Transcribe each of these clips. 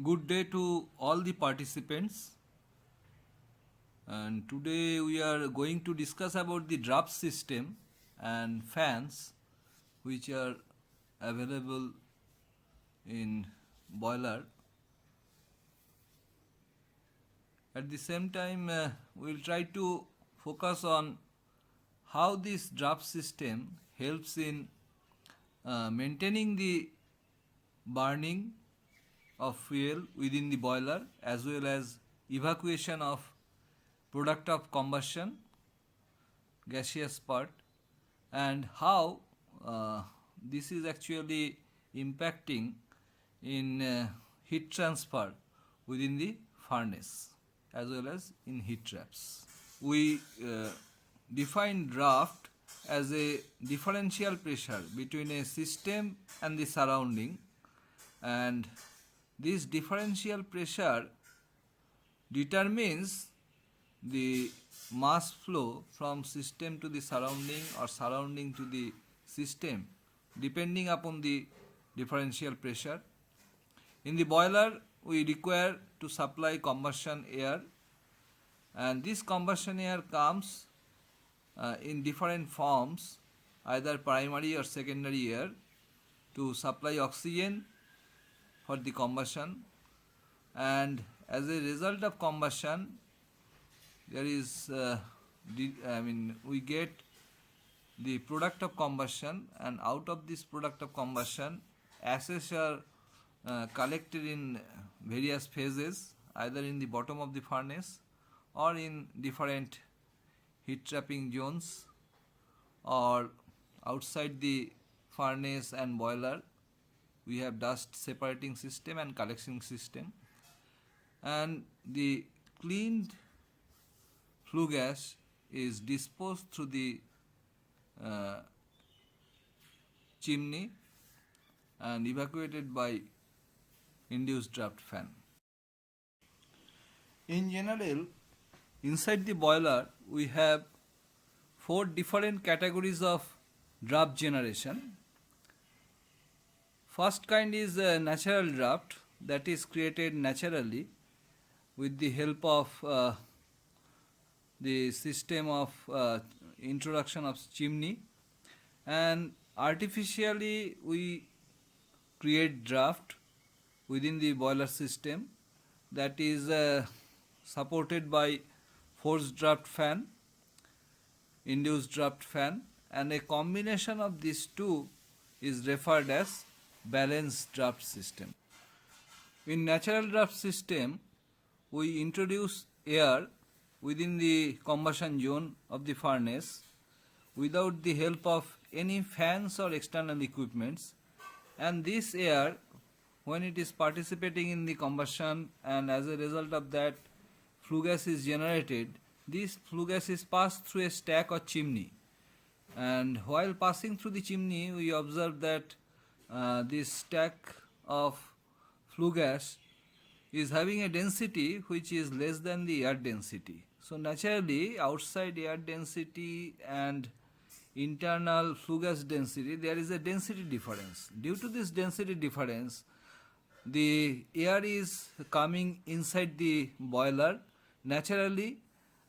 Good day to all the participants, and today we are going to discuss about the draft system and fans which are available in boiler. At the same time, we will try to focus on how this draft system helps in maintaining the burning of fuel within the boiler as well as evacuation of product of combustion, gaseous part, and how this is actually impacting in heat transfer within the furnace as well as in heat traps. We define draft as a differential pressure between a system and the surrounding, and this differential pressure determines the mass flow from system to the surrounding or surrounding to the system depending upon the differential pressure. In the boiler, we require to supply combustion air, and this combustion air comes in different forms, either primary or secondary air, to supply oxygen for the combustion, and as a result of combustion there is we get the product of combustion, and out of this product of combustion ashes are collected in various phases, either in the bottom of the furnace or in different heat trapping zones or outside the furnace and boiler. We have dust separating system and collection system, and the cleaned flue gas is disposed through the chimney and evacuated by induced draft fan. In general, inside the boiler we have 4 different categories of draft generation. First kind is natural draft, that is created naturally with the help of the system of introduction of chimney, and artificially we create draft within the boiler system, that is supported by forced draft fan, induced draft fan, and a combination of these two is referred as balanced draft system. In natural draft system, we introduce air within the combustion zone of the furnace without the help of any fans or external equipments, and this air, when it is participating in the combustion and as a result of that flue gas is generated, this flue gas is passed through a stack or chimney, and while passing through the chimney we observe that this stack of flue gas is having a density which is less than the air density. So naturally, outside air density and internal flue gas density, there is a density difference. Due to this density difference, the air is coming inside the boiler naturally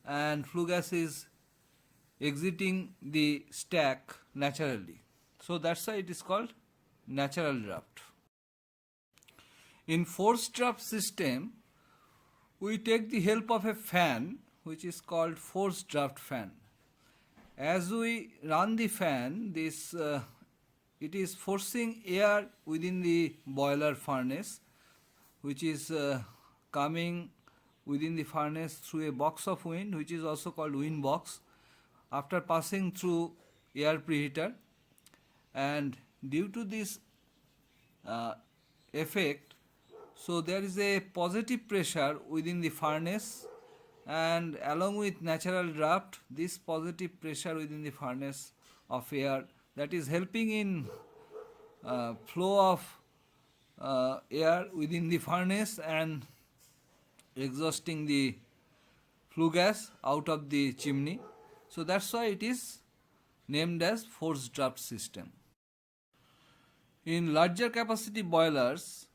and flue gas is exiting the stack naturally. So that's why it is called natural draft. In forced draft system, we take the help of a fan which is called forced draft fan. As we run the fan, it is forcing air within the boiler furnace, which is coming within the furnace through a box of wind, which is also called wind box, after passing through air preheater, and due to this effect, so there is a positive pressure within the furnace, and along with natural draft, this positive pressure within the furnace of air, that is helping in flow of air within the furnace and exhausting the flue gas out of the chimney. So that's why it is named as forced draft system. In larger capacity boilers,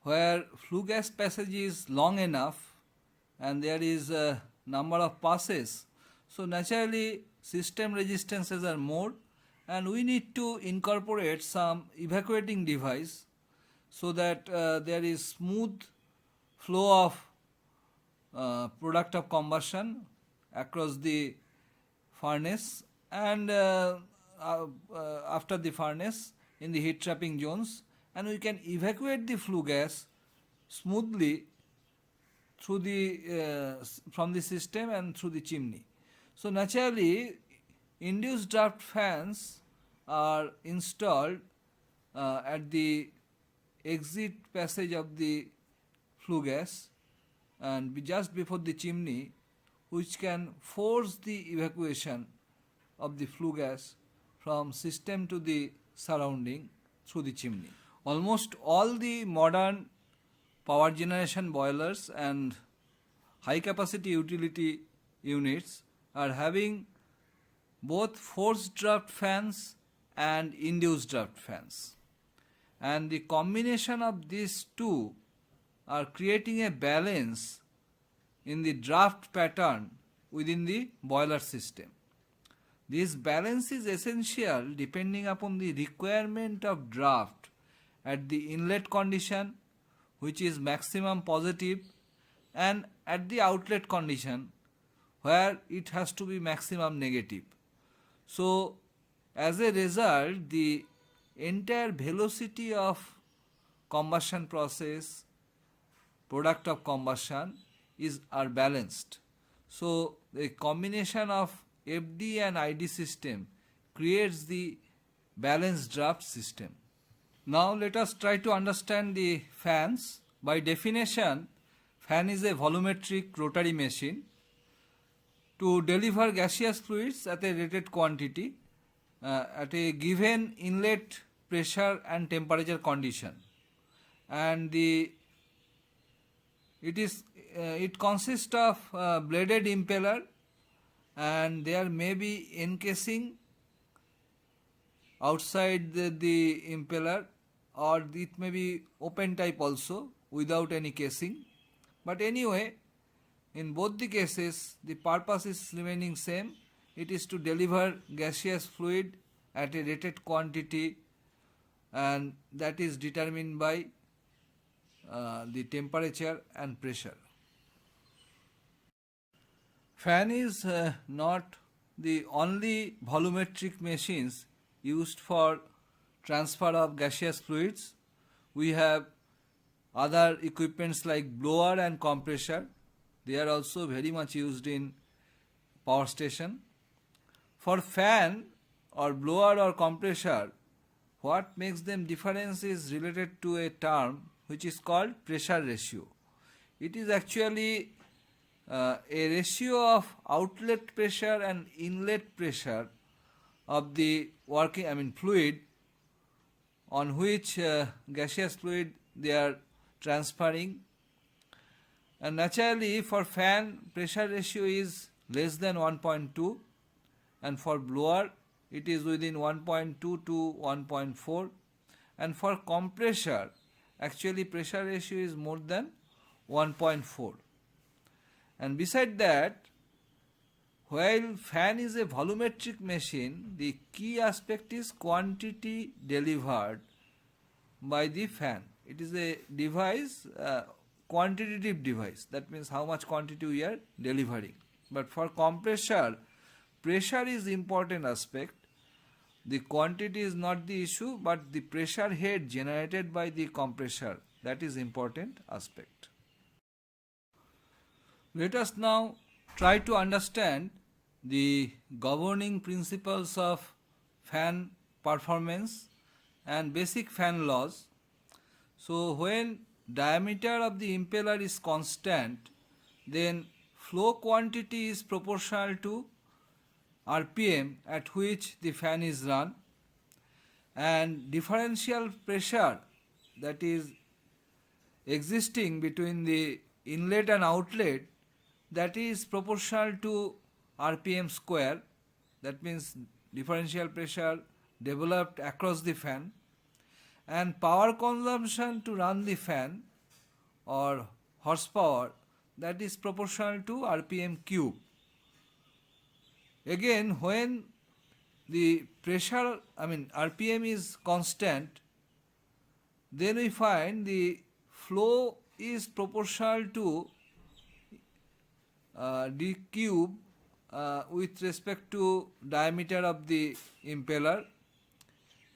where flue gas passage is long enough and there is a number of passes, so naturally system resistances are more, and we need to incorporate some evacuating device so that there is smooth flow of product of combustion across the furnace and after the furnace in the heat trapping zones, and we can evacuate the flue gas smoothly through from the system and through the chimney. So naturally induced draft fans are installed at the exit passage of the flue gas and just before the chimney, which can force the evacuation of the flue gas from system to the surrounding through the chimney. Almost all the modern power generation boilers and high capacity utility units are having both forced draft fans and induced draft fans, and the combination of these two are creating a balance in the draft pattern within the boiler system. This balance is essential depending upon the requirement of draft at the inlet condition, which is maximum positive, and at the outlet condition where it has to be maximum negative. So as a result, the entire velocity of combustion process, product of combustion are balanced. So the combination of FD and ID system creates the balanced draft system. Now let us try to understand the fans. By definition, fan is a volumetric rotary machine to deliver gaseous fluids at a rated quantity at a given inlet pressure and temperature condition, and it consists of bladed impeller, and there may be encasing outside the impeller, or it may be open type also without any casing. But anyway, in both the cases the purpose is remaining same. It is to deliver gaseous fluid at a rated quantity, and that is determined by the temperature and pressure. Fan is not the only volumetric machines used for transfer of gaseous fluids. We have other equipments like blower and compressor. They are also very much used in power station. For fan or blower or compressor, what makes them different is related to a term which is called pressure ratio. It is actually a ratio of outlet pressure and inlet pressure of the fluid on which gaseous fluid they are transferring. And naturally for fan, pressure ratio is less than 1.2, and for blower it is within 1.2 to 1.4, and for compressor actually pressure ratio is more than 1.4. And beside that, while fan is a volumetric machine, the key aspect is quantity delivered by the fan. It is a device, quantitative device. That means how much quantity we are delivering. But for compressor, pressure is important aspect. The quantity is not the issue, but the pressure head generated by the compressor, that is important aspect. Let us now try to understand the governing principles of fan performance and basic fan laws. So when diameter of the impeller is constant, then flow quantity is proportional to RPM at which the fan is run, and differential pressure that is existing between the inlet and outlet, that is proportional to RPM square. That means differential pressure developed across the fan, and power consumption to run the fan or horsepower, that is proportional to RPM cube. Again, when the pressure, RPM is constant, then we find the flow is proportional to d cube with respect to diameter of the impeller,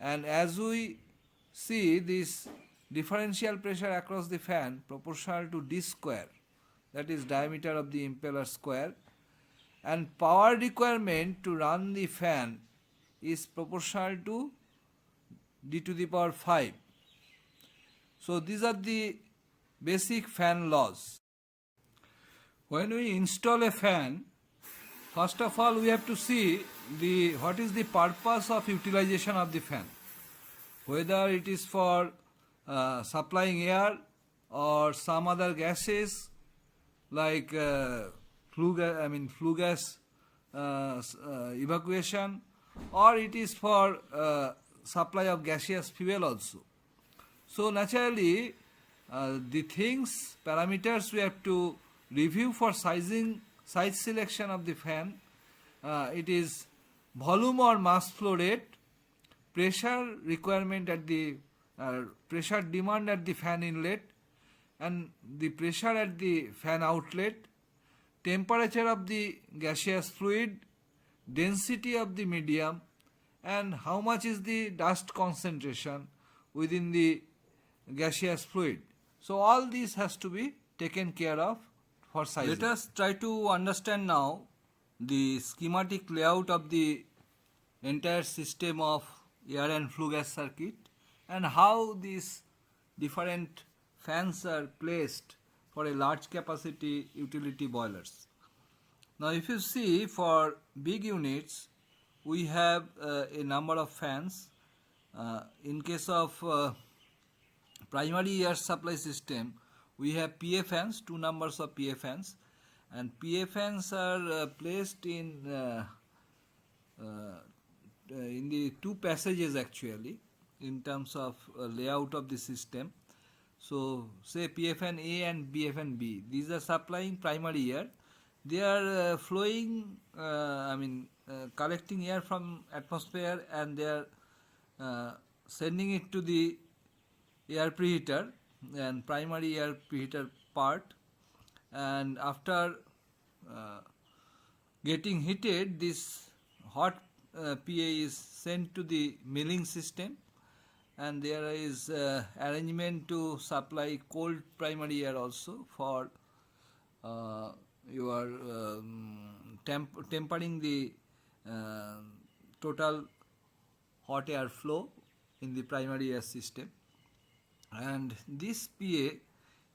and as we see, this differential pressure across the fan proportional to d square, that is diameter of the impeller square, and power requirement to run the fan is proportional to d to the power 5. So these are the basic fan laws. When we install a fan, first of all we have to see what is the purpose of utilization of the fan, whether it is for supplying air or some other gases like flue gas evacuation, or it is for supply of gaseous fuel also. So naturally the parameters we have to review for size selection of the fan, it is volume or mass flow rate, pressure requirement at the pressure demand at the fan inlet, and the pressure at the fan outlet, temperature of the gaseous fluid, density of the medium, and how much is the dust concentration within the gaseous fluid. So all this has to be taken care of for sizing. Let us try to understand now the schematic layout of the entire system of air and flue gas circuit, and how these different fans are placed for a large capacity utility boilers. Now if you see, for big units we have a number of fans. In case of primary air supply system, we have PA fans, 2 numbers of PA fans, and PA fans are placed in the 2 passages actually in terms of layout of the system. So say PFN A and BFN B, these are supplying primary air. They are flowing, collecting air from atmosphere, and they are sending it to the air preheater and primary air preheater part, and after getting heated, this hot PA is sent to the milling system, and there is arrangement to supply cold primary air also for your tempering the total hot air flow in the primary air system. And this PA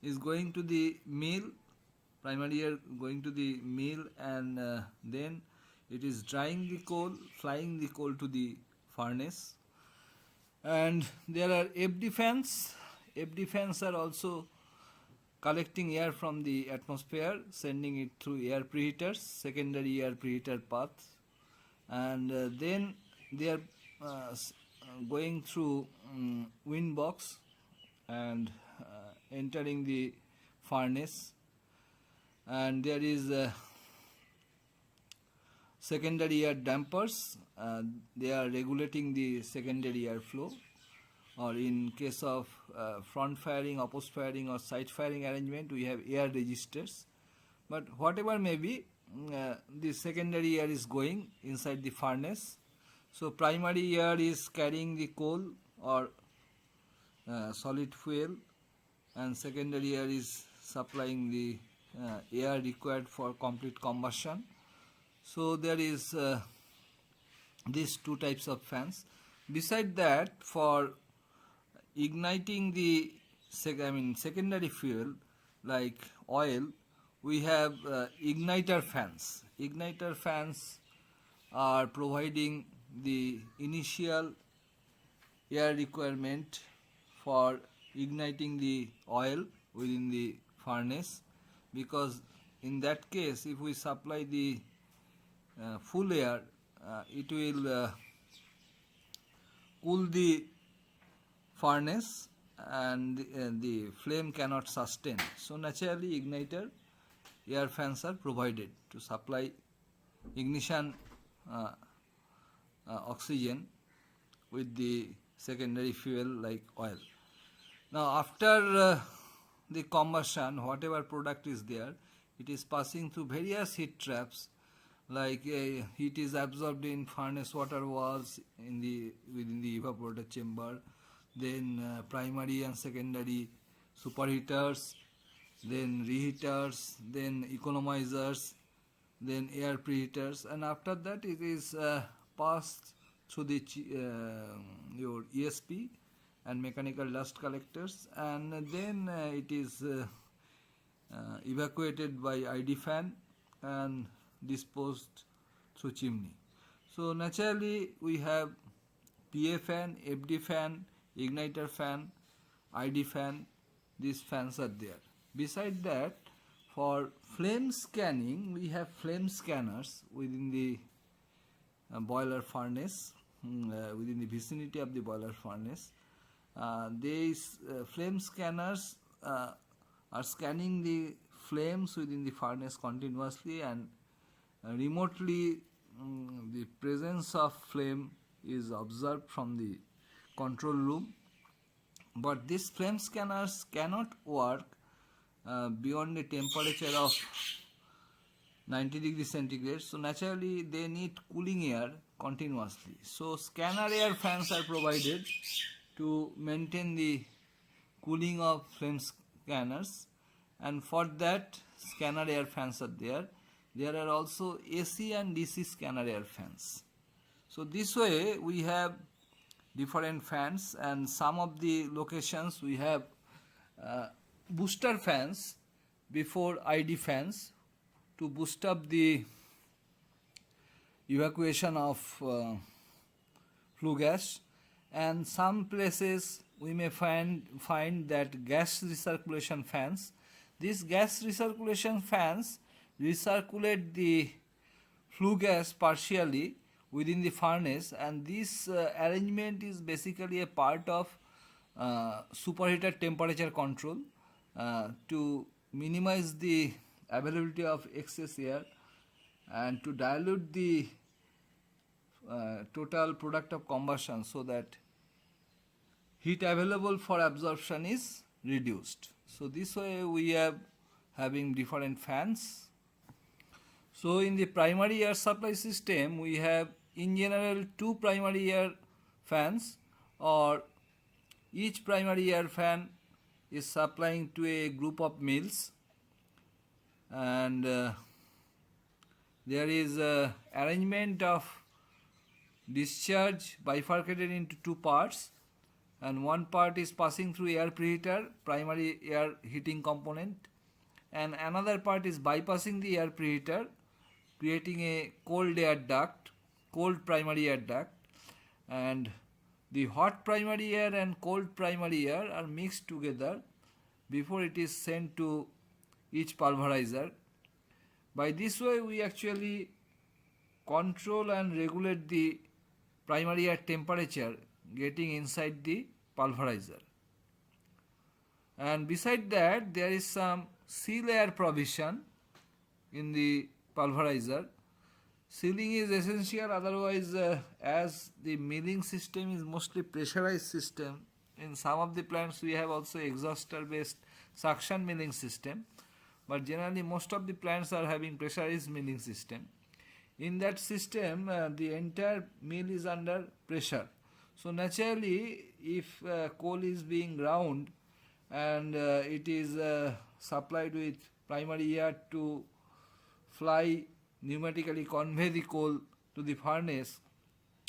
is going to the mill, primary air going to the mill, and then it is drying the coal, flying the coal to the furnace. And there are FD fans. FD fans are also collecting air from the atmosphere, sending it through air preheaters, secondary air preheater path, and then they are going through wind box and entering the furnace, and there is secondary air dampers. They are regulating the secondary air flow, or in case of front firing, opposite firing, or side firing arrangement, we have air registers. But whatever may be, the secondary air is going inside the furnace. So primary air is carrying the coal or solid fuel, and secondary air is supplying the air required for complete combustion. So there is these 2 types of fans. Beside that, for igniting the secondary fuel like oil, we have igniter fans. Igniter fans are providing the initial air requirement for igniting the oil within the furnace, because in that case, if we supply the full air, it will cool the furnace, and the flame cannot sustain. So naturally igniter air fans are provided to supply ignition uh, oxygen with the secondary fuel like oil. Now after the combustion, whatever product is there, it is passing through various heat traps, like heat is absorbed in furnace water walls within the evaporator chamber, then primary and secondary superheaters, then reheaters, then economizers, then air preheaters, and after that it is passed through the your ESP and mechanical dust collectors, and then it is evacuated by ID fan and disposed through chimney. So naturally we have PA fan, FD fan, igniter fan, ID fan. These fans are there. Beside that, for flame scanning, we have flame scanners within the boiler furnace, within the vicinity of the boiler furnace. These flame scanners are scanning the flames within the furnace continuously, and remotely the presence of flame is observed from the control room. But these flame scanners cannot work beyond a temperature of 90 degrees centigrade, so naturally they need cooling air continuously. So scanner air fans are provided to maintain the cooling of flame scanners, and for that scanner air fans are there. There are also AC and DC scanner air fans. So this way we have different fans, and some of the locations we have booster fans before ID fans to boost up the evacuation of flue gas, and some places we may find that gas recirculation fans. These gas recirculation fans recirculate the flue gas partially within the furnace, and this arrangement is basically a part of superheater temperature control to minimize the availability of excess air and to dilute the total product of combustion, so that heat available for absorption is reduced. So this way we are having different fans. So in the primary air supply system we have in general two primary air fans, or each primary air fan is supplying to a group of mills, and there is a arrangement of discharge bifurcated into two parts, and one part is passing through air preheater, primary air heating component, and another part is bypassing the air preheater, creating a cold air duct, cold primary air duct, and the hot primary air and cold primary air are mixed together before it is sent to each pulverizer. By this way we actually control and regulate the primary air temperature getting inside the pulverizer. And beside that there is some seal air provision in the pulverizer. Sealing is essential, otherwise as the milling system is mostly pressurized system, in some of the plants we have also exhauster based suction milling system, but generally most of the plants are having pressurized milling system. In that system the entire mill is under pressure. So naturally if coal is being ground and it is supplied with primary air to fly pneumatically convey the coal to the furnace,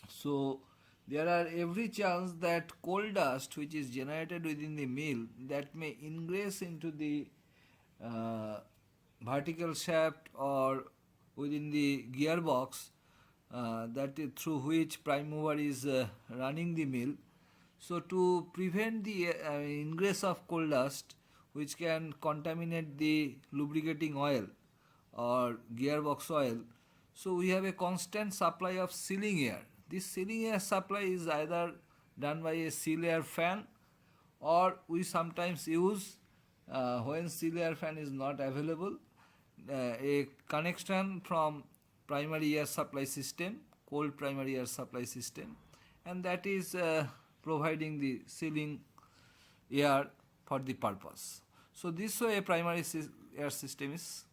so there are every chance that coal dust which is generated within the mill that may ingress into the vertical shaft or within the gearbox through which prime mover is running the mill. So to prevent the ingress of coal dust which can contaminate the lubricating oil or gearbox oil, so we have a constant supply of sealing air. This sealing air supply is either done by a seal air fan or we sometimes use when seal air fan is not available, a connection from primary air supply system, cold primary air supply system, and that is providing the sealing air for the purpose. So this way a primary air system is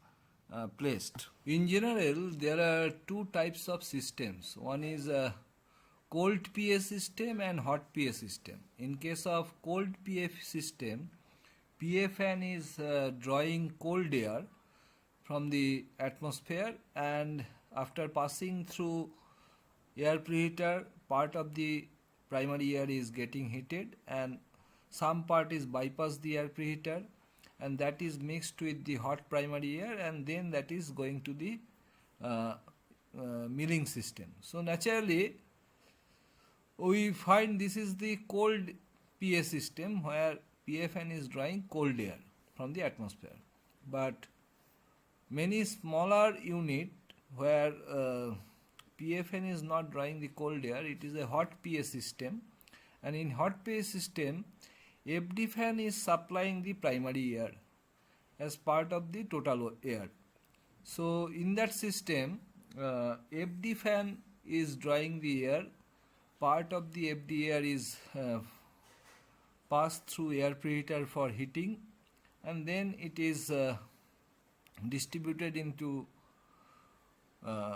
placed. In general, there are two types of systems. One is a cold PA system and hot PA system. In case of cold PA system, PA fan is drawing cold air from the atmosphere, and after passing through air preheater, part of the primary air is getting heated and some part is bypass the air preheater, and that is mixed with the hot primary air, and then that is going to the milling system. So naturally we find this is the cold PA system where PA fan is drawing cold air from the atmosphere. But many smaller unit where PA fan is not drawing the cold air, it is a hot PA system, and in hot PA system FD fan is supplying the primary air as part of the total air. So in that system FD fan is drawing the air, part of the FD air is passed through air preheater for heating, and then it is distributed into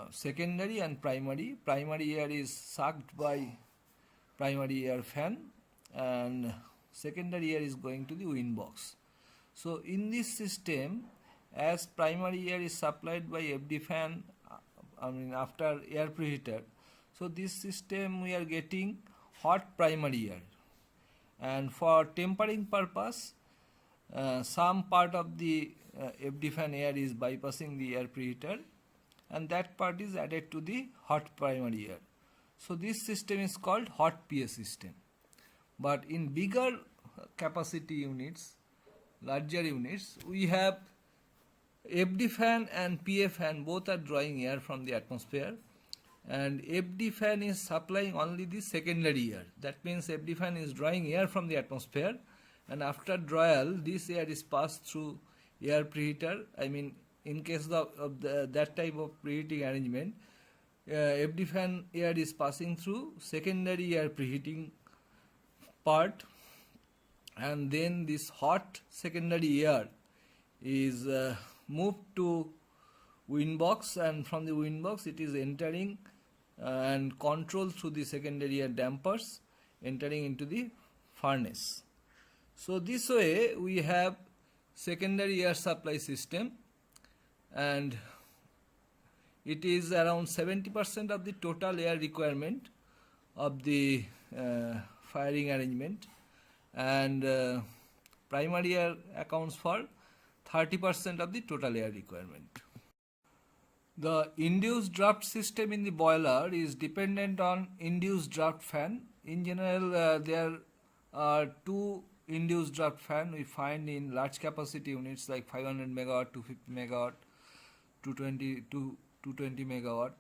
secondary and primary. Primary air is sucked by primary air fan and secondary air is going to the wind box. So in this system, as primary air is supplied by FD fan, after air preheater, so this system we are getting hot primary air, and for tempering purpose some part of the FD fan air is bypassing the air preheater, and that part is added to the hot primary air. So this system is called hot PA system. But in bigger capacity units, larger units, we have FD fan and PA fan both are drawing air from the atmosphere, and FD fan is supplying only the secondary air. That means FD fan is drawing air from the atmosphere, and after drawal this air is passed through air preheater. In case of that type of preheating arrangement, FD fan air is passing through secondary air preheating part, and then this hot secondary air is moved to wind box, and from the wind box it is entering and controlled through the secondary air dampers entering into the furnace. So this way we have secondary air supply system, and it is around 70% of the total air requirement of the firing arrangement, and primary air accounts for 30% of the total air requirement. The induced draft system in the boiler is dependent on induced draft fan. In general, there are two induced draft fan we find in large capacity units like 500 megawatt, 250 megawatt, 220 megawatt.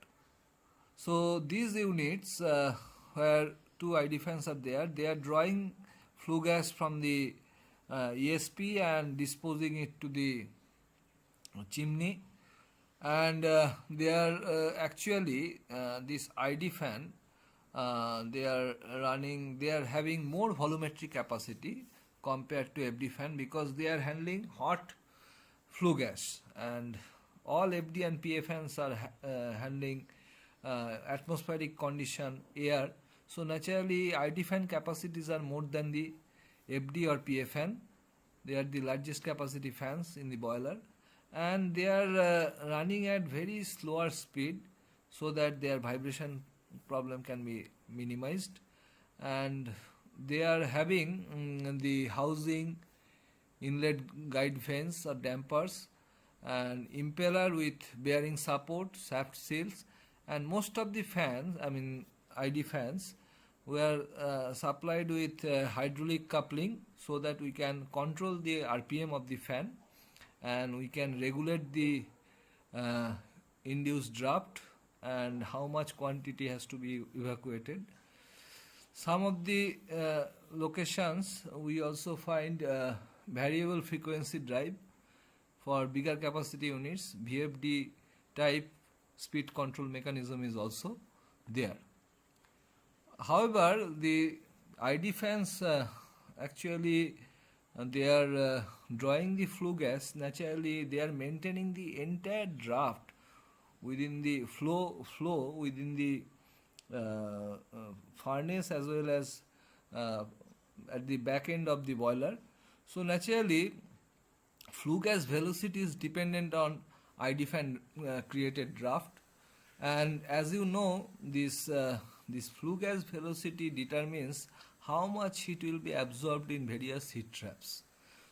So these units where two ID fans are there, they are drawing flue gas from the ESP and disposing it to the chimney, and they are actually this ID fan they are having more volumetric capacity compared to FD fan, because they are handling hot flue gas, and all FD and PA fans are handling atmospheric condition air. So naturally ID fan capacities are more than the FD or PA fan. They are the largest capacity fans in the boiler, and they are running at very slower speed so that their vibration problem can be minimized, and they are having the housing, inlet guide fans or dampers, and impeller with bearing support, shaft seals, and most of the fans, ID fans, were supplied with hydraulic coupling so that we can control the RPM of the fan, and we can regulate the induced draft and how much quantity has to be evacuated. Some of the locations we also find variable frequency drive for bigger capacity units. VFD type speed control mechanism is also there. However, the ID fans actually they are drawing the flue gas. Naturally, they are maintaining the entire draft within the flow within the furnace as well as at the back end of the boiler. So naturally, flue gas velocity is dependent on ID fan created draft, and as you know, this flue gas velocity determines how much heat will be absorbed in various heat traps.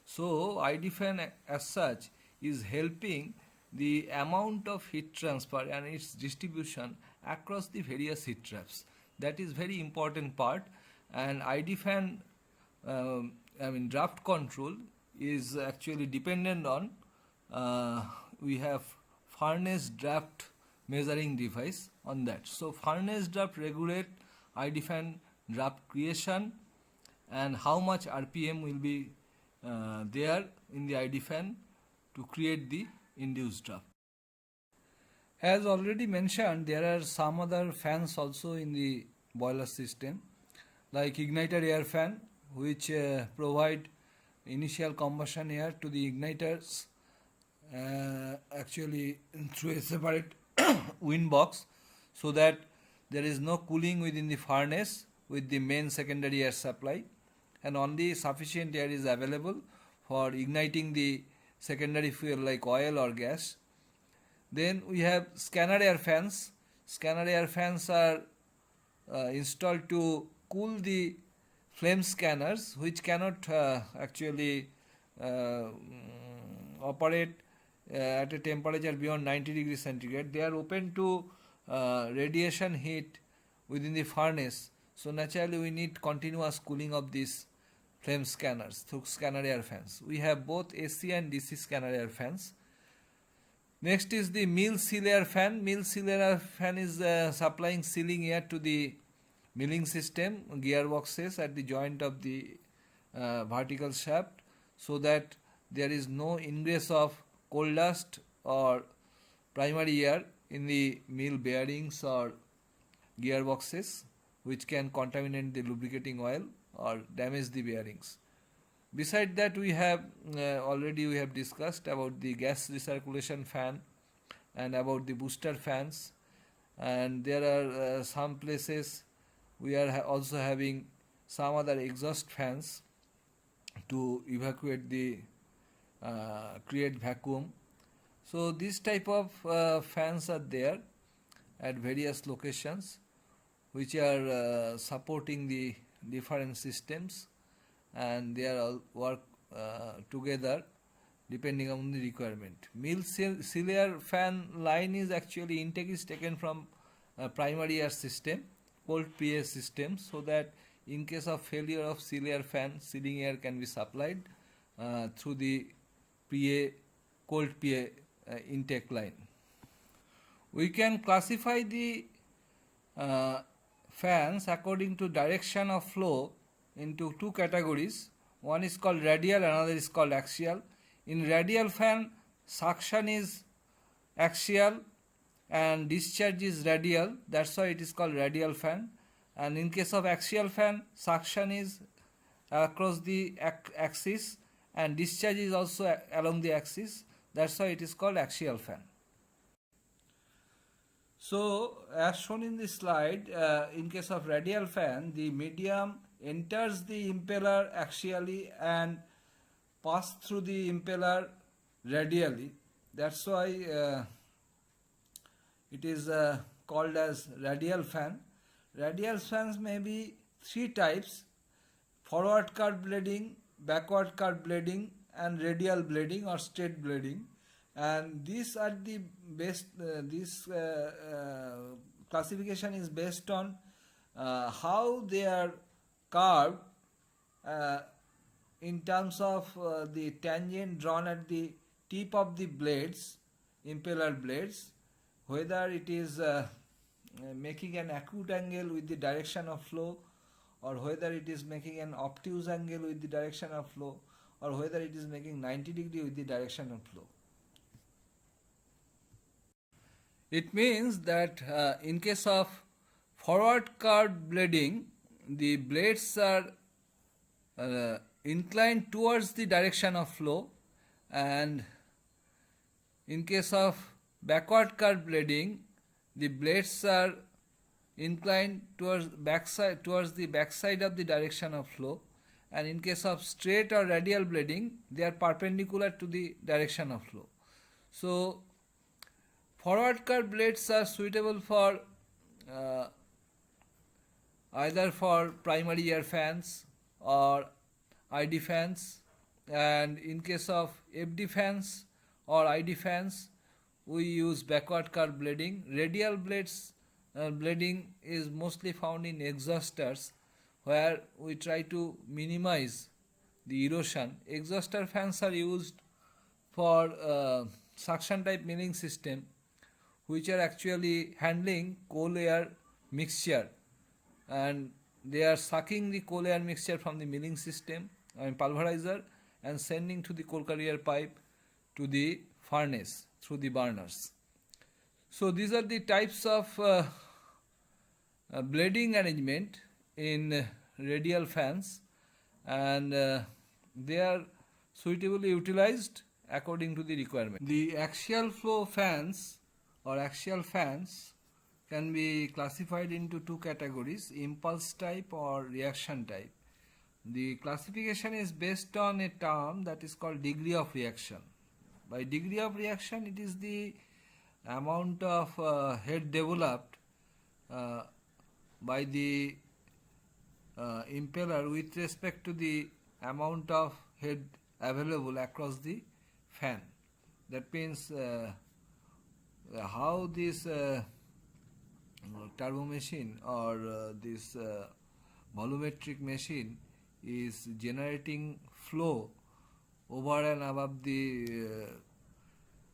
So ID fan as such is helping the amount of heat transfer and its distribution across the various heat traps. That is very important part, and ID fan draft control is actually dependent on we have furnace draft measuring device on that. So furnace draft regulate ID fan draft creation and how much RPM will be there in the ID fan to create the induced draft. As already mentioned, there are some other fans also in the boiler system, like igniter air fan, which provide initial combustion air to the igniters actually through a separate wind box, so that there is no cooling within the furnace with the main secondary air supply, and only sufficient air is available for igniting the secondary fuel like oil or gas. Then we have scanner air fans. Scanner air fans are installed to cool the flame scanners, which cannot actually operate at a temperature beyond 90 degrees centigrade. They are open to radiation heat within the furnace. So naturally we need continuous cooling of these flame scanners through scanner air fans. We have both AC and DC scanner air fans. Next is the mill seal air fan. Mill seal air fan is supplying sealing air to the milling system, gearboxes at the joint of the vertical shaft, so that there is no ingress of coal dust or primary air in the mill bearings or gearboxes, which can contaminate the lubricating oil or damage the bearings. Beside that, we have already we have discussed about the gas recirculation fan and about the booster fans, and there are some places we are also having some other exhaust fans to evacuate the create vacuum. So this type of fans are there at various locations, which are supporting the different systems, and they are all work together depending on the requirement. Mill seal air fan line is actually intake is taken from primary air system, cold PA system, so that in case of failure of seal air fan, sealing air can be supplied through the PA cold PA intake line. We can classify the fans according to direction of flow into two categories. One is called radial, another is called axial. In radial fan, suction is axial and discharge is radial. That's why it is called radial fan. And in case of axial fan, suction is across the axis and discharge is also along the axis. That's why it is called axial fan. So, as shown in this slide, in case of radial fan, the medium enters the impeller axially and pass through the impeller radially. That's why it is called as radial fan. Radial fans may be three types: forward curve blading, backward curve blading, and radial blading or straight blading. And these are the best. This classification is based on how they are curved in terms of the tangent drawn at the tip of the blades, impeller blades, whether it is making an acute angle with the direction of flow, or whether it is making an obtuse angle with the direction of flow, or whether it is making 90 degree with the direction of flow. It means that in case of forward curved blading, the blades are inclined towards the direction of flow, and in case of backward curved blading, the blades are inclined towards the backside of the direction of flow, and in case of straight or radial blading, they are perpendicular to the direction of flow. So forward curved blades are suitable for either for primary air fans or ID fans, and in case of FD fans or ID fans, we use backward curved blading. Radial blades blading is mostly found in exhausters, where we try to minimize the erosion. Exhauster fans are used for suction type milling system, which are actually handling coal air mixture, and they are sucking the coal air mixture from the milling system and pulverizer and sending to the coal carrier pipe to the furnace through the burners. So these are the types of blading arrangement in radial fans, and they are suitably utilized according to the requirement. The axial flow fans or axial fans can be classified into two categories: impulse type or reaction type. The classification is based on a term that is called degree of reaction. By degree of reaction, it is the amount of head developed by the impeller with respect to the amount of head available across the fan. That means how this turbo machine or this volumetric machine is generating flow over and above the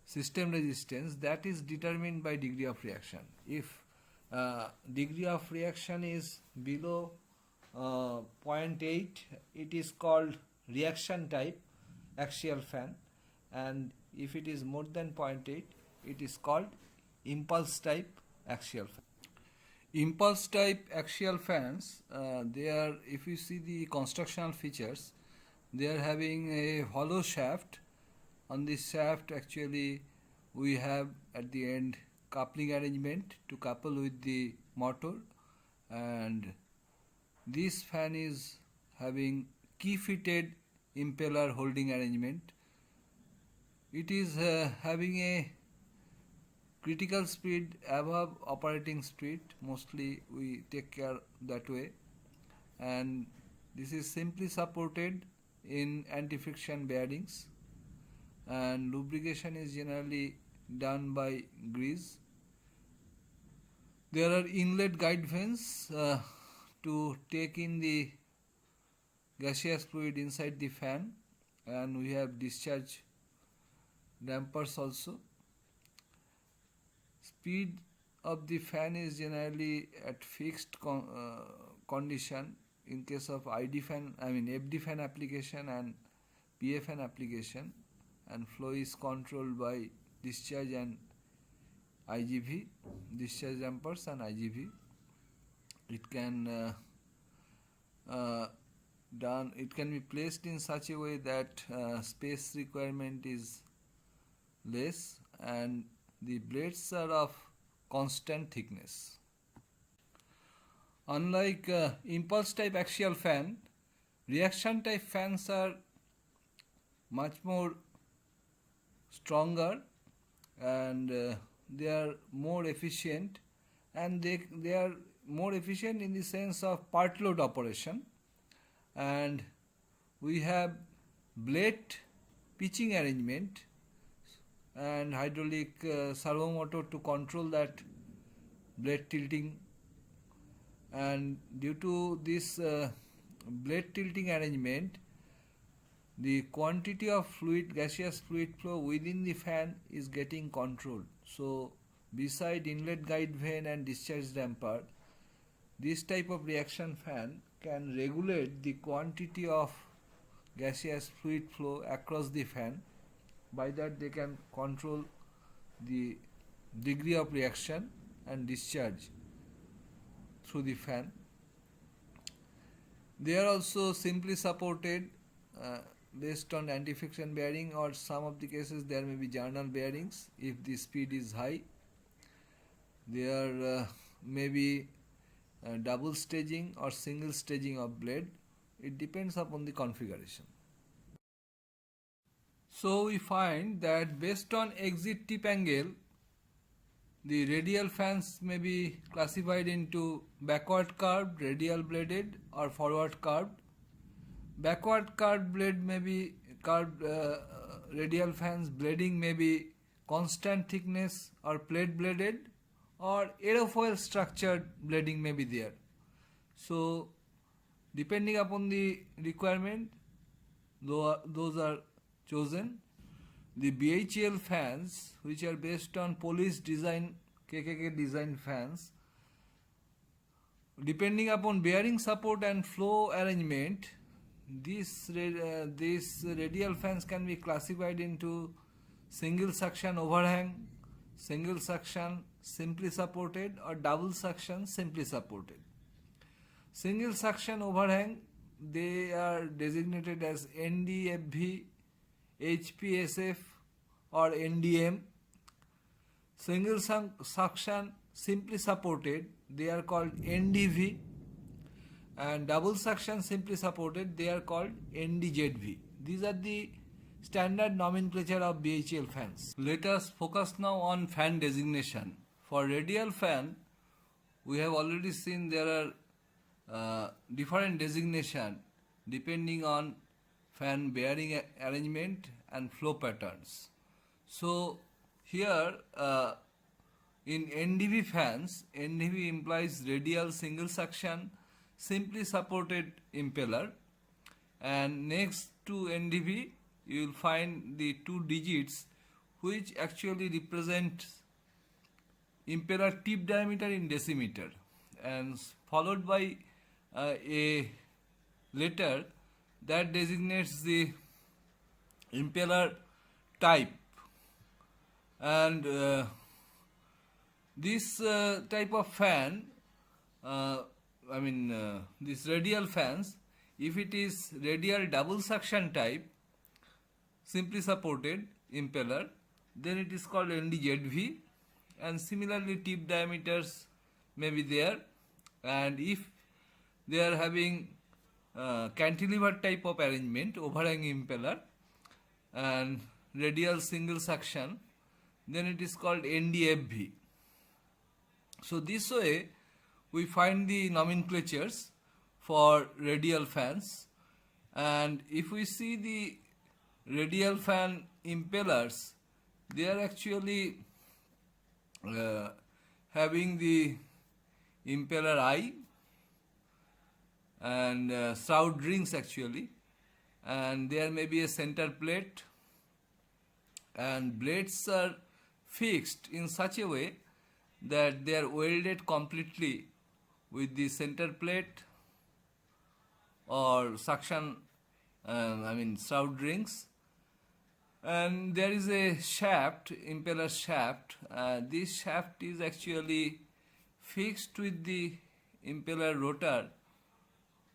system resistance, that is determined by degree of reaction. If degree of reaction is below 0.8, it is called reaction type axial fan, and if it is more than 0.8, it is called impulse type axial fan. Impulse type axial fans, they are, if you see the constructional features, they are having a hollow shaft. On this shaft, actually, we have at the end coupling arrangement to couple with the motor, and this fan is having key fitted impeller holding arrangement. It is having a critical speed above operating speed, mostly we take care that way, and this is simply supported in anti-friction bearings, and lubrication is generally done by grease. There are inlet guide vanes to take in the gaseous fluid inside the fan, and we have discharge dampers also. Speed of the fan is generally at fixed condition in case of FD fan application and PA fan application, and flow is controlled by discharge and IGV, discharge dampers and IGV. It can it can be placed in such a way that space requirement is less, and the blades are of constant thickness. Unlike impulse type axial fan, reaction type fans are much more stronger, and they are more efficient, and they are more efficient in the sense of part load operation, and we have blade pitching arrangement and hydraulic servo motor to control that blade tilting, and due to this blade tilting arrangement, the quantity of gaseous fluid flow within the fan is getting controlled. So beside inlet guide vane and discharge damper, this type of reaction fan can regulate the quantity of gaseous fluid flow across the fan. By that they can control the degree of reaction and discharge through the fan. They are also simply supported based on anti-friction bearing, or some of the cases there may be journal bearings if the speed is high. There may be double staging or single staging of blade. It depends upon the configuration. So we find that based on exit tip angle, the radial fans may be classified into backward curved, radial bladed, or forward curved. Backward curved blade may be curved radial fans blading may be constant thickness or plate bladed, or aerofoil structured blading may be there. So depending upon the requirement, those are chosen. The BHEL fans, which are based on Polish design, KKK design fans, depending upon bearing support and flow arrangement, these radial fans can be classified into single suction overhang, single suction simply supported, or double suction simply supported. Single suction overhang, they are designated as NDFV, HPSF, or NDM. Single suction simply supported, they are called NDV, and double suction simply supported, they are called NDZV. These are the standard nomenclature of BHEL fans. Let us focus now on fan designation. For radial fan, we have already seen there are different designation depending on fan bearing arrangement and flow patterns. So here in NDV fans, NDV implies radial single suction simply supported impeller, and next to NDV you will find the two digits which actually represent impeller tip diameter in decimeter, and followed by a letter that designates the impeller type. And this type of fan, these radial fans, if it is radial double suction type, simply supported impeller, then it is called NDZV, and similarly tip diameters may be there. And if they are having cantilever type of arrangement, overhang impeller and radial single suction, then it is called NDFV. So this way we find the nomenclatures for radial fans. And if we see the radial fan impellers, they are actually having the impeller eye and shroud rings actually, and there may be a center plate, and blades are fixed in such a way that they are welded completely with the center plate or suction shroud rings. And there is a shaft, impeller shaft. This shaft is actually fixed with the impeller rotor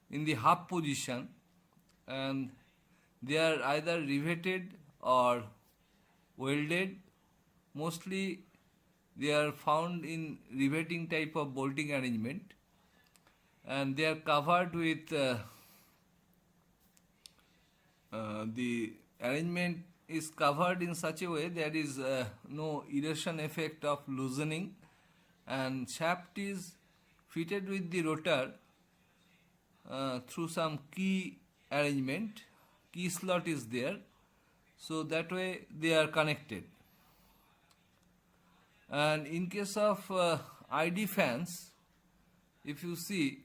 in the half position, and they are either riveted or welded. Mostly they are found in riveting type of bolting arrangement, and they are covered with the arrangement is covered in such a way there is no erosion effect of loosening, and shaft is fitted with the rotor through some key arrangement. Key slot is there, so that way they are connected. And in case of ID fans, if you see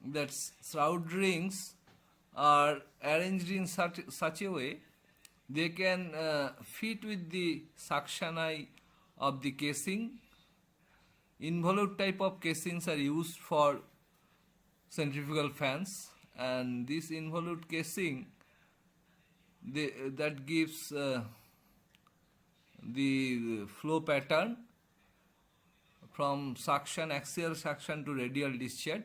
that shroud rings are arranged in such a way they can fit with the suction eye of the casing. Involute type of casings are used for centrifugal fans, and this involute casing that gives the flow pattern from suction, axial suction to radial discharge,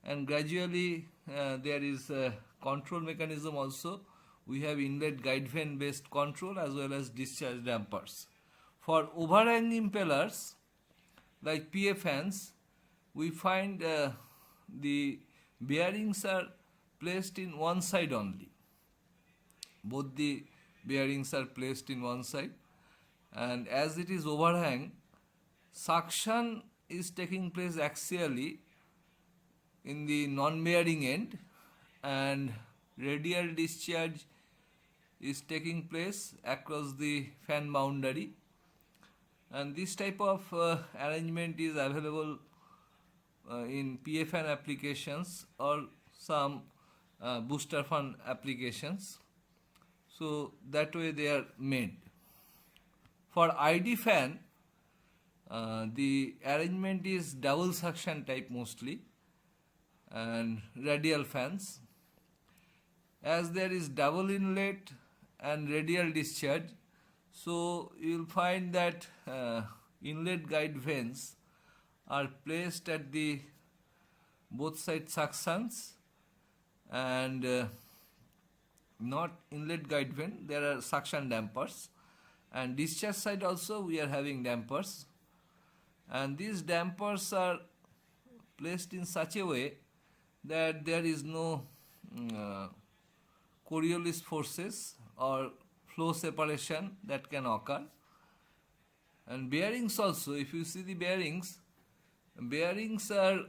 and gradually there is a control mechanism also. We have inlet guide vane based control as well as discharge dampers. For overhang impellers like PA fans, we find the bearings are placed in one side only. Both the bearings are placed in one side, and as it is overhang, suction is taking place axially in the non-bearing end, and radial discharge is taking place across the fan boundary. And this type of arrangement is available in PA fan applications or some booster fan applications. So that way they are made. For ID fan, the arrangement is double suction type mostly, and radial fans. As there is double inlet and radial discharge, so you will find that inlet guide vanes are placed at the both side suctions, and not inlet guide vane, there are suction dampers, and discharge side also we are having dampers, and these dampers are placed in such a way that there is no Coriolis forces or flow separation that can occur. And bearings also, if you see the bearings are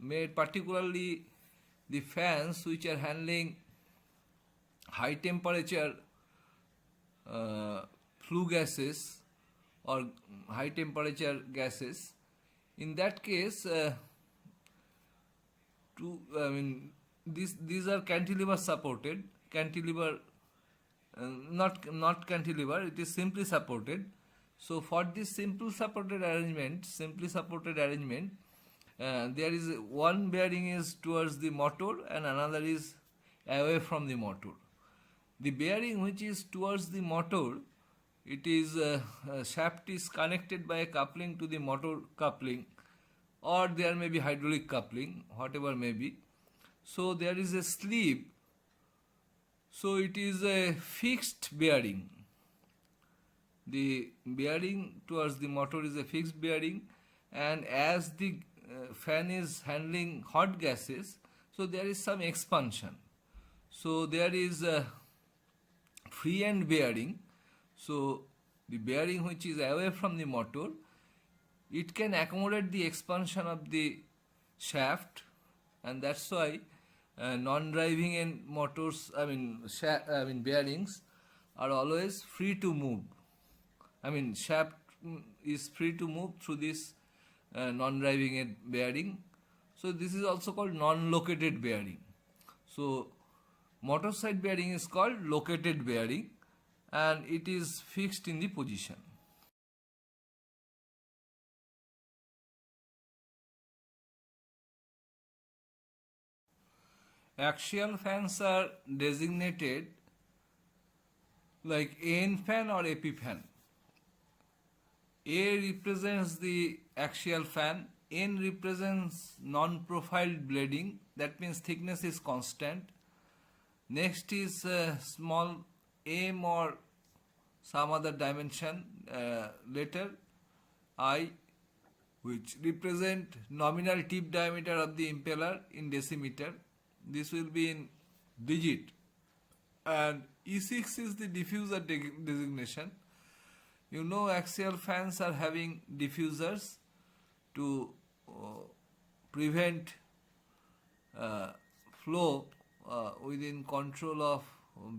made, particularly the fans which are handling high temperature flue gases or high temperature gases. In that case, these are cantilever supported, not cantilever, it is simply supported. So for this simply supported arrangement, there is one bearing is towards the motor and another is away from the motor. The bearing which is towards the motor, it is shaft is connected by a coupling to the motor coupling, or there may be hydraulic coupling, whatever may be. So there is a sleeve, so it is a fixed bearing. The bearing towards the motor is a fixed bearing, and as the fan is handling hot gases, so there is some expansion. So there is a free end bearing. So the bearing which is away from the motor, it can accommodate the expansion of the shaft, and that's why non-driving end motors, bearings are always free to move. Shaft is free to move through this non-driving end bearing. So this is also called non-located bearing. So motor side bearing is called located bearing, and it is fixed in the position. Axial fans are designated like AN fan or AP fan. A represents the axial fan, N represents non-profiled blading, that means thickness is constant. Next is small m or some other dimension letter I, which represent nominal tip diameter of the impeller in decimeter. This will be in digit. And E6 is the diffuser designation. You know, axial fans are having diffusers to prevent flow within control of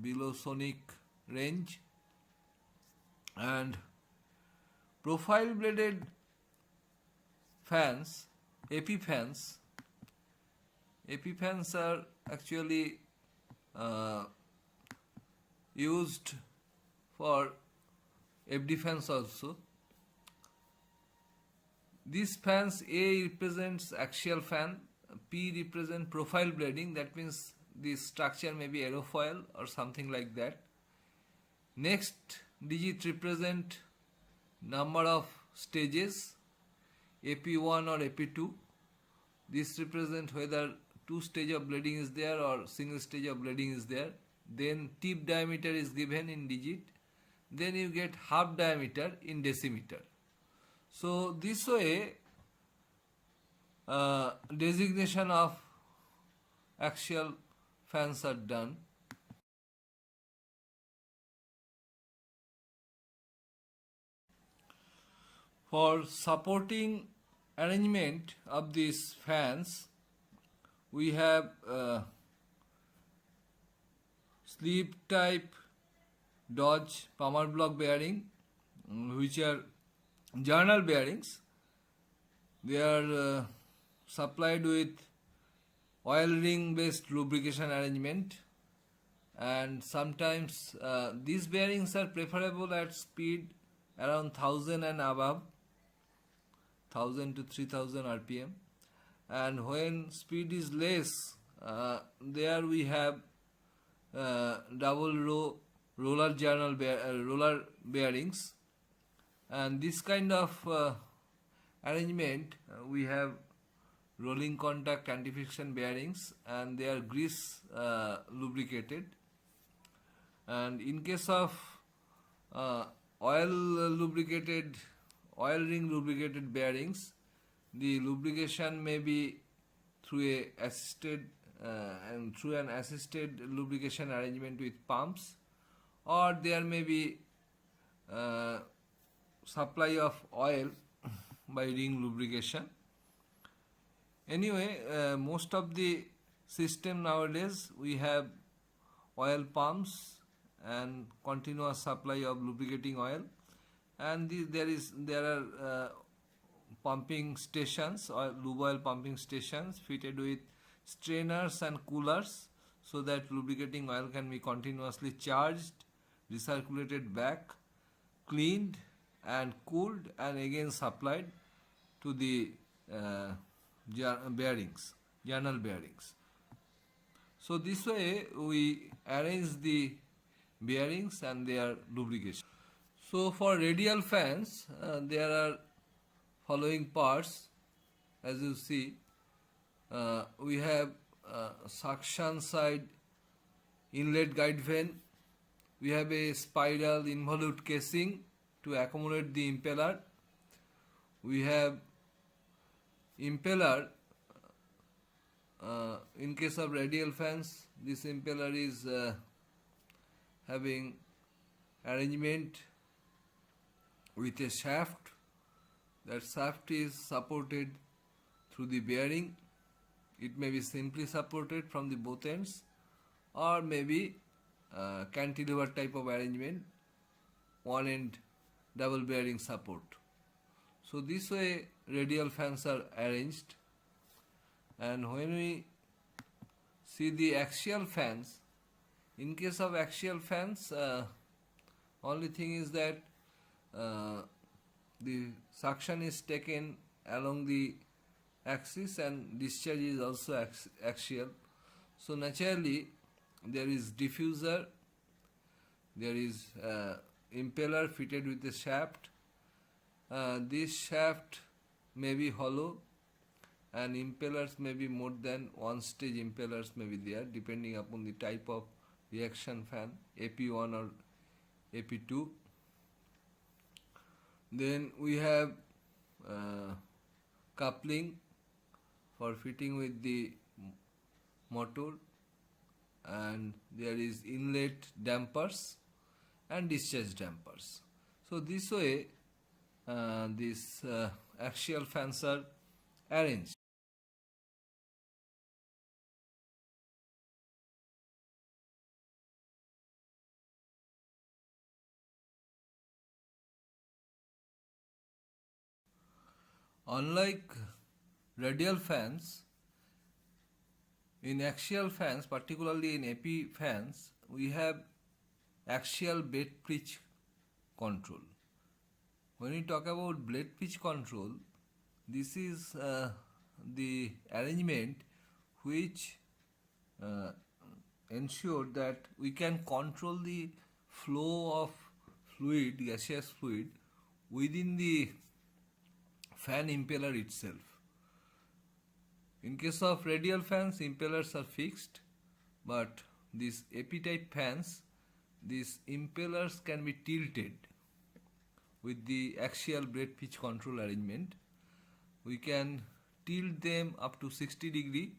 below sonic range. And profile bladed fans, AP fans are actually used for FD fans also. These fans, A represents axial fan P represent profile blading, that means the structure may be aerofoil or something like that. Next digit represent number of stages, AP1 or AP2. This represent whether two stage of blading is there or single stage of blading is there. Then tip diameter is given in digit. Then you get half diameter in decimeter. So this way designation of axial fans are done. For supporting arrangement of these fans, we have sleeve type Dodge Palmer block bearing, which are journal bearings. They are supplied with oil ring based lubrication arrangement, and sometimes these bearings are preferable at speed around 1000 and above, 1000 to 3000 rpm, and when speed is less, there we have double row roller journal roller bearings, and this kind of arrangement we have rolling contact anti-friction bearings, and they are grease lubricated. And in case of oil ring lubricated bearings, the lubrication may be through an assisted lubrication arrangement with pumps, or there may be supply of oil by ring lubrication. Anyway, most of the system nowadays we have oil pumps and continuous supply of lubricating oil, and there are pumping stations or lube oil pumping stations fitted with strainers and coolers, so that lubricating oil can be continuously charged, recirculated back, cleaned and cooled, and again supplied to the bearings, journal bearings. So this way we arrange the bearings and their lubrication. So for radial fans, there are following parts. As you see, we have suction side inlet guide vane. We have a spiral involute casing to accommodate the impeller. We have impeller. In case of radial fans, this impeller is having arrangement with a shaft. That shaft is supported through the bearing. It may be simply supported from the both ends, or maybe cantilever type of arrangement, one end double bearing support. So this way radial fans are arranged. And when we see the axial fans, in case of axial fans, only thing is that the suction is taken along the axis and discharge is also axial. So naturally there is diffuser, there is impeller fitted with a shaft. This shaft may be hollow, and impellers may be more than one stage impellers may be there, depending upon the type of reaction fan, AP1 or AP2. Then we have coupling for fitting with the motor, and there is inlet dampers and discharge dampers. So this way these axial fans are arranged. Unlike radial fans, in axial fans, particularly in AP fans, we have axial bed pitch control. When we talk about blade pitch control, this is the arrangement which uh, ensure that we can control the flow of fluid, gaseous fluid, within the fan impeller itself. In case of radial fans, impellers are fixed, but these AP-type fans, these impellers can be tilted with the axial blade pitch control arrangement. We can tilt them up to 60 degree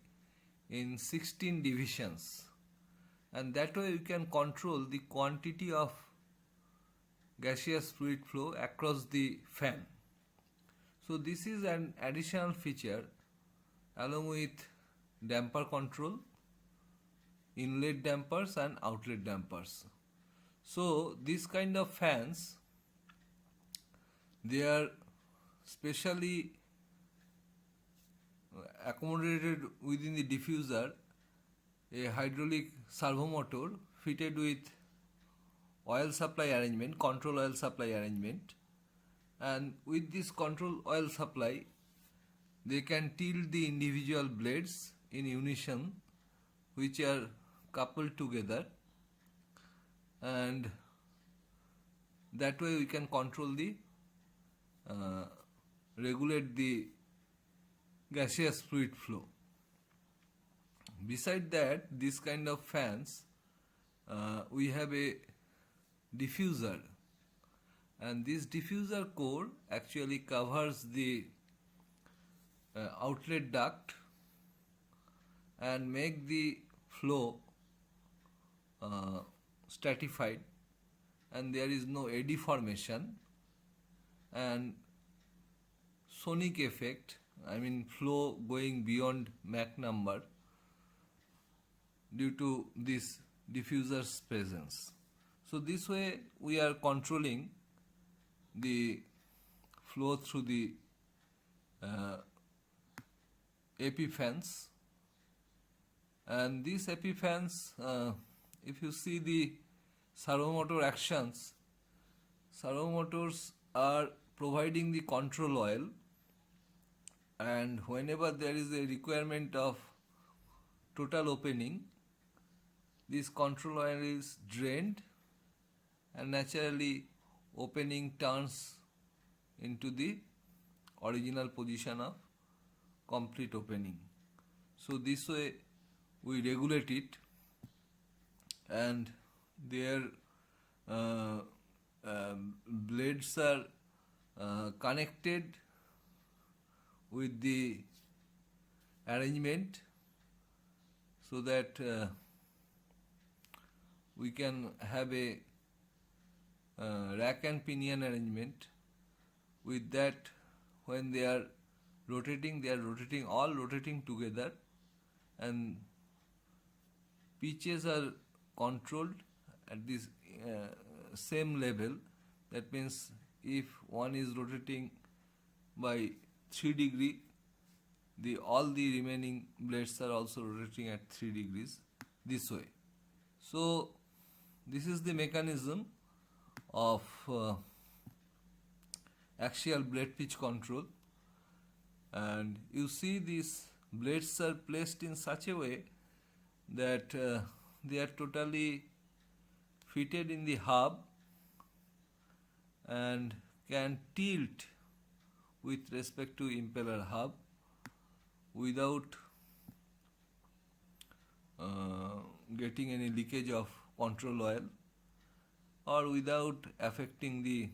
in 16 divisions, and that way we can control the quantity of gaseous fluid flow across the fan. So this is an additional feature along with damper control, inlet dampers and outlet dampers. So this kind of fans, they are specially accommodated within the diffuser, a hydraulic servo motor fitted with oil supply arrangement, control oil supply arrangement, and with this control oil supply they can tilt the individual blades in unison, which are coupled together, and that way we can control the regulate the gaseous fluid flow. Beside that, this kind of fans, we have a diffuser, and this diffuser core actually covers the outlet duct and make the flow stratified, and there is no eddy formation and sonic effect, I mean flow going beyond Mach number due to this diffuser's presence. So this way we are controlling the flow through the AP fans, and these AP fans, if you see the servo motor actions, servo motors are providing the control oil, and whenever there is a requirement of total opening, this control oil is drained and naturally opening turns into the original position of complete opening. So this way we regulate it, and their blades are connected with the arrangement so that we can have a rack and pinion arrangement. With that, when they are rotating all rotating together, and pitches are controlled at this same level. That means if one is rotating by 3 degree, all the remaining blades are also rotating at 3 degrees this way. So this is the mechanism of axial blade pitch control, and you see these blades are placed in such a way that they are totally fitted in the hub and can tilt with respect to impeller hub without getting any leakage of control oil or without affecting the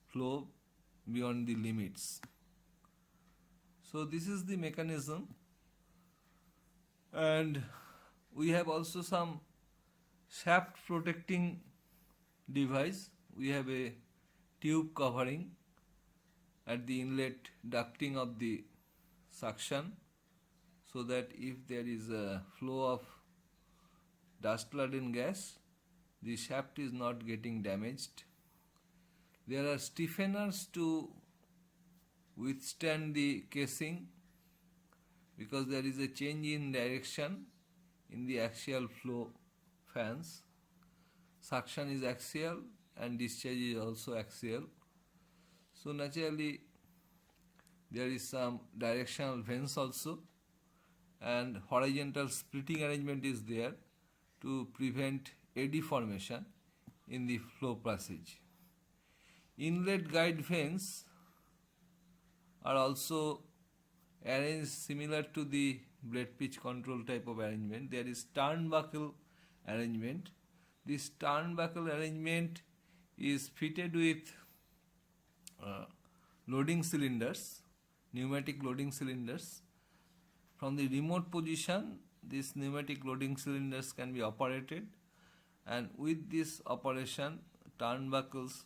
flow beyond the limits. So this is the mechanism, and we have also some shaft protecting device. We have a tube covering at the inlet ducting of the suction, so that if there is a flow of dust laden gas, the shaft is not getting damaged. There are stiffeners to withstand the casing, because there is a change in direction in the axial flow fans. Suction is axial and discharge is also axial. So naturally There is some directional vents also, and horizontal splitting arrangement is there to prevent eddy formation in the flow passage. Inlet guide vanes are also arranged similar to the blade pitch control type of arrangement. There is turnbuckle arrangement. This turnbuckle arrangement is fitted with loading cylinders, pneumatic loading cylinders. From the remote position, these pneumatic loading cylinders can be operated, and with this operation, turnbuckles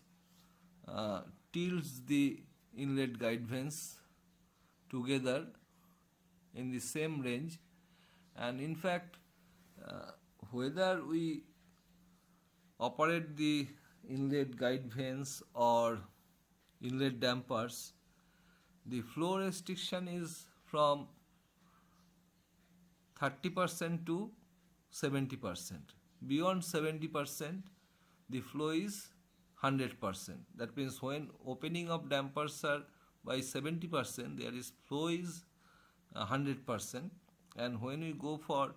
tilts the inlet guide vanes together in the same range. And in fact, whether we operate the inlet guide vanes or inlet dampers, the flow restriction is from 30% to 70%. Beyond 70%, the flow is 100%. That means when opening of dampers are by 70%, there is flow is 100%, and when we go for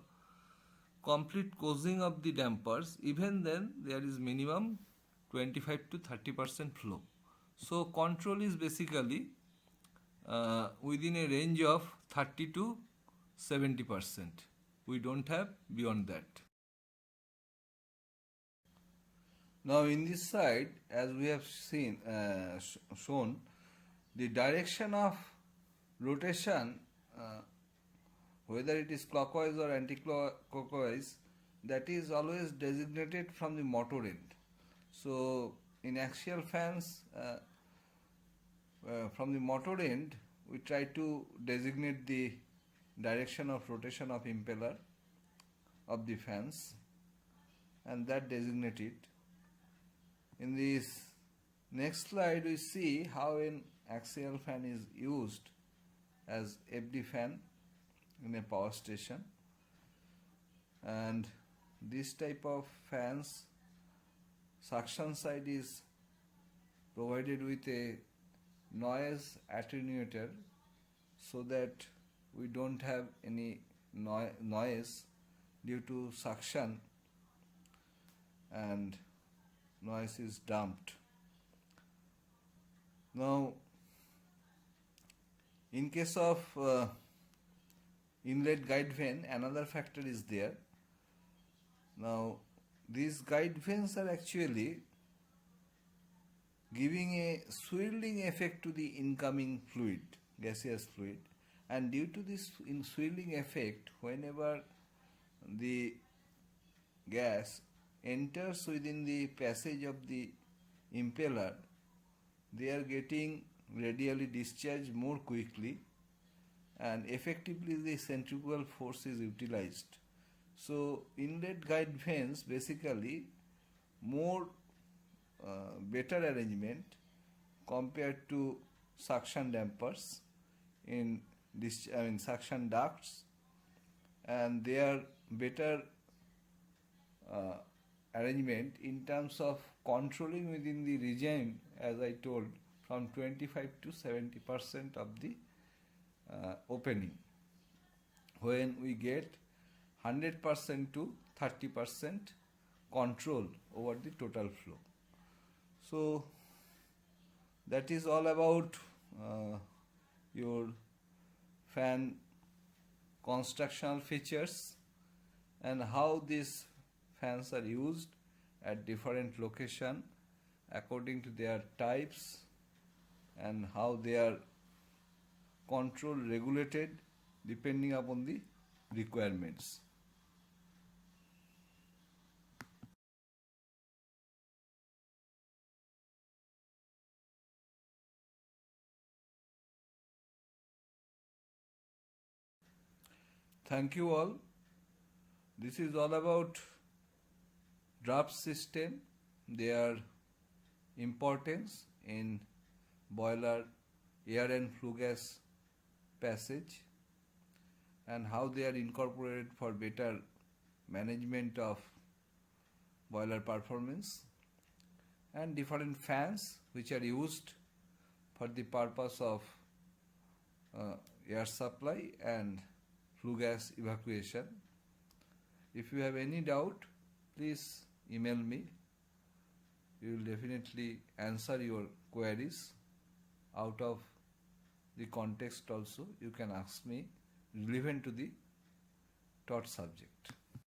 complete closing of the dampers, even then there is minimum 25 to 30% flow. So control is basically within a range of 30 to 70%. We don't have beyond that. Now in this side, as we have seen shown, the direction of rotation, whether it is clockwise or anti-clockwise, that is always designated from the motor end. So in axial fans, from the motor end, we try to designate the direction of rotation of impeller of the fans, and that designate it. In this next slide, we see how an axial fan is used as FD fan in a power station, and this type of fans, suction side is provided with a noise attenuator so that we don't have any noise due to suction, and noise is dumped. Now in case of inlet guide vane, another factor is there. Now these guide vanes are actually giving a swirling effect to the incoming fluid, gaseous fluid, and due to this swirling effect, whenever the gas enters within the passage of the impeller, they are getting radially discharged more quickly, and effectively the centrifugal force is utilized. So inlet guide vanes basically more better arrangement compared to suction dampers in suction ducts, and they are better arrangement in terms of controlling within the regime, as I told, from 25 to 70% of the opening, when we get 100% to 30% control over the total flow. So that is all about your fan constructional features and how these fans are used at different location according to their types, and how they are control regulated depending upon the requirements. Thank you all. This is all about draft system, their importance in boiler air and flue gas passage, and how they are incorporated for better management of boiler performance, and different fans which are used for the purpose of air supply and flue gas evacuation. If you have any doubt, please email me. We will definitely answer your queries. Out of the context also, you can ask me relevant to the taught subject.